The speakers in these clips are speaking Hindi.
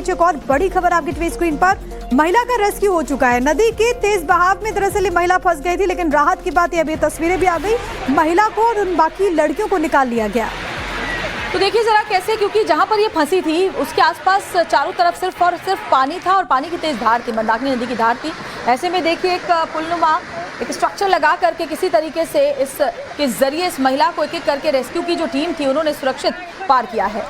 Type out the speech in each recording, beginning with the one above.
बीच एक और बड़ी खबर आपकी टीवी स्क्रीन पर। महिला का रेस्क्यू हो चुका है। नदी के तेज बहाव में दरअसल ये महिला फंस गई थी, लेकिन राहत की बात यह, अभी तस्वीरें भी आ गई, महिला को और उन बाकी लड़कियों को निकाल लिया गया। तो देखिए जरा कैसे, क्योंकि जहां पर ये फंसी थी उसके आसपास चारों तरफ सिर्फ और सिर्फ पानी था और पानी की तेज धार थी, मंदाकिनी नदी की धार थी। ऐसे में देखिए एक पुलनुमा एक स्ट्रक्चर लगा करके किसी तरीके से इसके जरिए इस महिला को एक एक करके रेस्क्यू की जो टीम थी उन्होंने सुरक्षित पार किया है।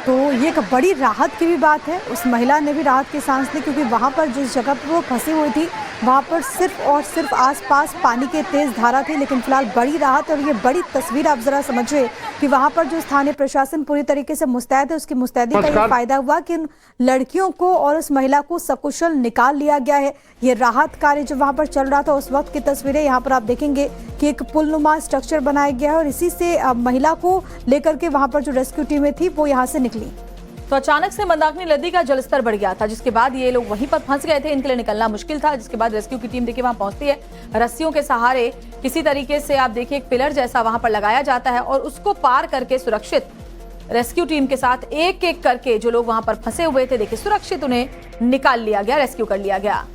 तो ये एक बड़ी राहत की भी बात है। उस महिला ने भी राहत की सांस ली, क्योंकि वहाँ पर जिस जगह पर वो फंसी हुई थी वहाँ पर सिर्फ और सिर्फ आसपास पानी के तेज धारा थी। लेकिन फिलहाल बड़ी राहत और ये बड़ी तस्वीर आप जरा समझिए कि वहाँ पर जो स्थानीय प्रशासन पूरी तरीके से मुस्तैद है, उसकी मुस्तैदी का ये फायदा हुआ कि उन लड़कियों को और उस महिला को सकुशल निकाल लिया गया है। ये राहत कार्य जो वहाँ पर चल रहा था उस वक्त की तस्वीरें यहाँ पर आप देखेंगे कि एक पुलनुमा स्ट्रक्चर बनाया गया है और इसी से महिला को लेकर के वहाँ पर जो रेस्क्यू टीमें थी वो यहाँ से निकली। तो अचानक से मंदाकिनी नदी का जलस्तर बढ़ गया था, जिसके बाद ये लोग वहीं पर फंस गए थे। इनके लिए निकलना मुश्किल था, जिसके बाद रेस्क्यू की टीम देखिए वहां पहुंचती है। रस्सियों के सहारे किसी तरीके से आप देखिए एक पिलर जैसा वहां पर लगाया जाता है और उसको पार करके सुरक्षित रेस्क्यू टीम के साथ एक एक करके जो लोग वहां पर फंसे हुए थे देखिए सुरक्षित उन्हें निकाल लिया गया, रेस्क्यू कर लिया गया।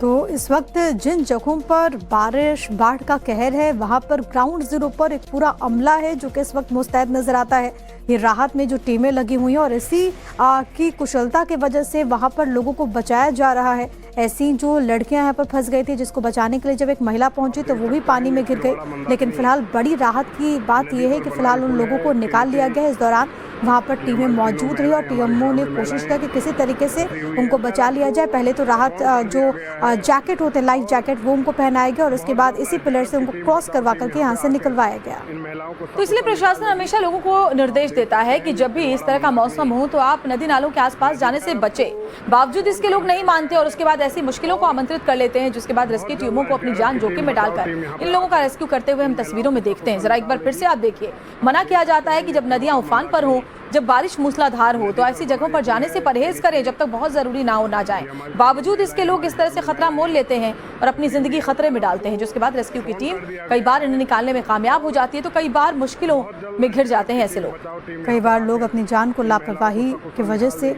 तो इस वक्त जिन जगहों पर बारिश बाढ़ का कहर है वहां पर ग्राउंड जीरो पर एक पूरा अमला है जो कि इस वक्त मुस्तैद नजर आता है। ये राहत में जो टीमें लगी हुई हैं और इसी की कुशलता की वजह से वहां पर लोगों को बचाया जा रहा है। ऐसी जो लड़कियां यहाँ पर फंस गई थी जिसको बचाने के लिए जब एक महिला पहुंची तो वो भी पानी में गिर गई। लेकिन फिलहाल बड़ी राहत की बात यह है कि फिलहाल उन लोगों को निकाल लिया गया है। इस दौरान वहाँ पर टीमें मौजूद रही और टीएमओ ने कोशिश की कि किसी तरीके से उनको बचा लिया जाए। पहले तो राहत जो जैकेट होते हैं, लाइफ जैकेट, वो उनको पहनाया गया और उसके बाद इसी पिलर से उनको क्रॉस करवा करके यहाँ से निकलवाया गया। तो इसलिए प्रशासन हमेशा लोगों को निर्देश देता है कि जब भी इस तरह का मौसम हो तो आप नदी नालों के आसपास जाने से बचे। बावजूद इसके लोग नहीं मानते और उसके बाद ऐसी मुश्किलों को आमंत्रित कर लेते हैं, जिसके बाद रेस्क्यू टीमों को अपनी जान जोखिम में डालकर इन लोगों का रेस्क्यू करते हुए हम तस्वीरों में देखते हैं। जरा एक बार फिर से आप देखिए, मना किया जाता है कि जब नदियां उफान पर हो, जब बारिश मूसलाधार हो तो ऐसी जगहों पर जाने से परहेज करें जब तक बहुत जरूरी ना हो ना जाए। बावजूद इसके लोग इस तरह से खतरा मोल लेते हैं और अपनी जिंदगी खतरे में डालते हैं, जिसके बाद रेस्क्यू की टीम कई बार इन्हें निकालने में कामयाब हो जाती है तो कई बार मुश्किलों में घिर जाते हैं ऐसे लोग। कई बार लोग अपनी जान को लापरवाही की वजह से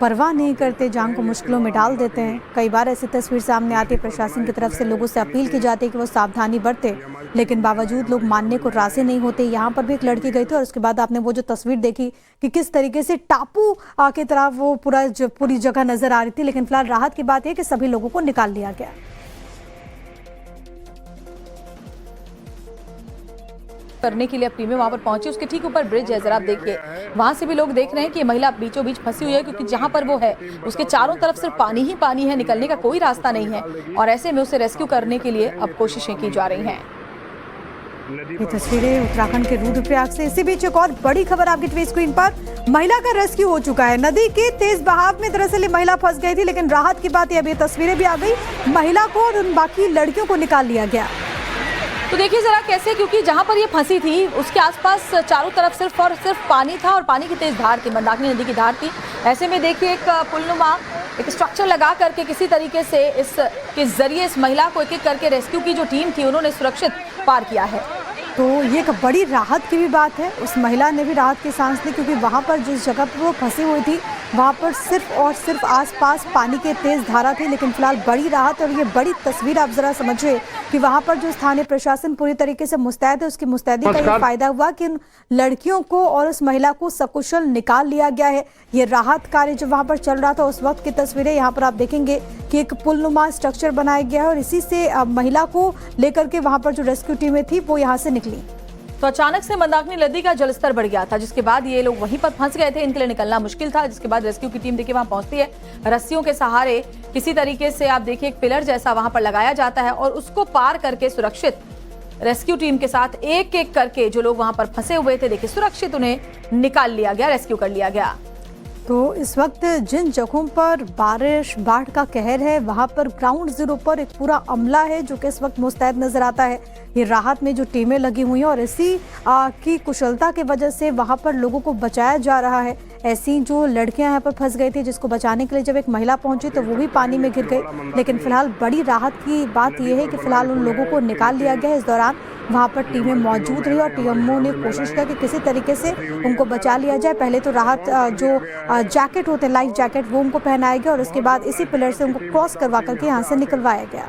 परवाह नहीं करते, जान को मुश्किलों में डाल देते हैं। कई बार ऐसी तस्वीर सामने आती है, प्रशासन की तरफ से लोगों से अपील की जाती है कि वो सावधानी बरते, लेकिन बावजूद लोग मानने को राजी नहीं होते। यहाँ पर भी एक लड़की गई थी और उसके बाद आपने वो जो तस्वीर देखी कि किस तरीके से टापू की तरह वो पूरी जगह नजर आ रही थी। लेकिन फिलहाल राहत की बात है कि सभी लोगों को निकाल लिया गया। करने के लिए अब टीमें वहां पर पहुंची। उसके ठीक ऊपर ब्रिज है, जरा आप देखिए, वहां से भी लोग देख रहे हैं कि महिला बीचों बीच फंसी हुई है, क्योंकि जहां पर वो है उसके चारों तरफ सिर्फ पानी ही पानी है, निकलने का कोई रास्ता नहीं है और ऐसे में उसे रेस्क्यू करने के लिए अब कोशिशें की जा रही हैं। ये तस्वीरें उत्तराखंड के रुद्रप्रयाग से। इसी बीच एक और बड़ी खबर आपकी टीवी स्क्रीन पर। महिला का रेस्क्यू हो चुका है। नदी के तेज बहाव में दरअसल ये महिला फंस गई थी, लेकिन राहत की बात यह, अभी तस्वीरें भी आ गई, महिला को और उन बाकी लड़कियों को निकाल लिया गया। तो देखिए जरा कैसे, क्योंकि जहां पर ये फंसी थी उसके आसपास चारों तरफ सिर्फ और सिर्फ पानी था और पानी की तेज धार थी, मंदाकिनी नदी की धार थी। ऐसे में देखिए एक पुलनुमा एक स्ट्रक्चर लगा करके किसी तरीके से इसके जरिए इस महिला को एक एक करके रेस्क्यू की जो टीम थी उन्होंने सुरक्षित पार किया है। तो ये एक बड़ी राहत की भी बात है। उस महिला ने भी राहत की सांस ली, क्योंकि वहाँ पर जिस जगह पर वो फंसी हुई थी वहाँ पर सिर्फ और सिर्फ आसपास पानी के तेज धारा थी। लेकिन फिलहाल बड़ी राहत और ये बड़ी तस्वीर आप जरा समझिए कि वहाँ पर जो स्थानीय प्रशासन पूरी तरीके से मुस्तैद है, उसकी मुस्तैदी का ये फायदा हुआ कि उन लड़कियों को और उस महिला को सकुशल निकाल लिया गया है। ये राहत कार्य जो वहाँ पर चल रहा था उस वक्त की तस्वीरें यहाँ पर आप देखेंगे कि एक पुलनुमा स्ट्रक्चर बनाया गया है और इसी से महिला को लेकर के वहाँ पर जो रेस्क्यू टीमें थी वो यहाँ से निकली। तो अचानक से मंदाकिनी नदी का जलस्तर बढ़ गया था, जिसके बाद ये लोग वहीं पर फंस गए थे। इनके लिए निकलना मुश्किल था, जिसके बाद रेस्क्यू की टीम देखिए वहां पहुंचती है। रस्सियों के सहारे किसी तरीके से आप देखिए एक पिलर जैसा वहां पर लगाया जाता है और उसको पार करके सुरक्षित रेस्क्यू टीम के साथ एक एक करके जो लोग वहां पर फंसे हुए थे देखिए सुरक्षित उन्हें निकाल लिया गया, रेस्क्यू कर लिया गया। तो इस वक्त जिन जगहों पर बारिश बाढ़ का कहर है वहां पर ग्राउंड जीरो पर एक पूरा अमला है जो कि इस वक्त मुस्तैद नजर आता है। ये राहत में जो टीमें लगी हुई हैं और इसी की कुशलता की वजह से वहां पर लोगों को बचाया जा रहा है। ऐसी जो लड़कियां यहाँ पर फंस गई थी जिसको बचाने के लिए जब एक महिला पहुंची तो वो भी पानी में गिर गई। लेकिन फिलहाल बड़ी राहत की बात यह है कि फिलहाल उन लोगों को निकाल लिया गया है। इस दौरान वहां पर टीमें मौजूद रही और टीएमओ ने कोशिश की कि किसी तरीके से उनको बचा लिया जाए। पहले तो राहत जो जैकेट होते हैं, लाइफ जैकेट, वो उनको पहनाया गया और उसके बाद इसी पिलर से उनको क्रॉस करवा करके यहाँ से निकलवाया गया।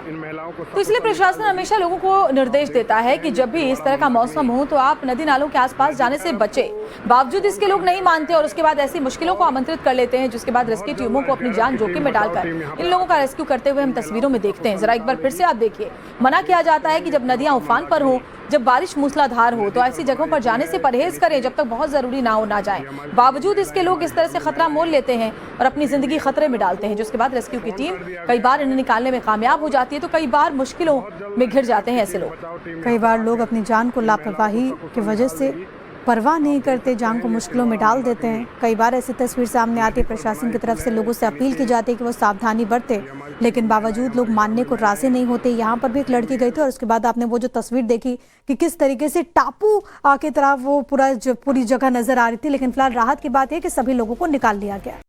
तो इसलिए प्रशासन हमेशा लोगों को निर्देश देता है कि जब भी इस तरह का मौसम हो तो आप नदी नालों के आसपास जाने से बचें। बावजूद इसके लोग नहीं मानते और उसके बाद ऐसी मुश्किलों को आमंत्रित कर लेते हैं, जिसके बाद रेस्क्यू टीमों को अपनी जान जोखिम में डालकर इन लोगों का रेस्क्यू करते हुए हम तस्वीरों में देखते हैं। जरा एक बार फिर से आप देखिए, मना किया जाता है कि जब नदियां उफान पर हो, जब बारिश मूसलाधार हो तो ऐसी जगहों पर जाने से परहेज करें जब तक बहुत जरूरी ना हो ना जाए। बावजूद इसके लोग इस तरह से खतरा मोल लेते हैं और अपनी जिंदगी खतरे में डालते हैं, जिसके बाद रेस्क्यू की टीम कई बार इन्हें निकालने में कामयाब हो जाती है तो कई बार मुश्किलों में घिर जाते हैं ऐसे लोग। कई बार लोग अपनी जान को लापरवाही की वजह से परवाह नहीं करते, जान को मुश्किलों में डाल देते हैं। कई बार ऐसी तस्वीर सामने आती है, प्रशासन की तरफ से लोगों से अपील की जाती है कि वो सावधानी बरते, लेकिन बावजूद लोग मानने को राजी नहीं होते। यहाँ पर भी एक लड़की गई थी और उसके बाद आपने वो जो तस्वीर देखी कि किस तरीके से टापू की तरह वो पूरी जगह नजर आ रही थी, लेकिन फिलहाल राहत की बात है कि सभी लोगों को निकाल लिया गया।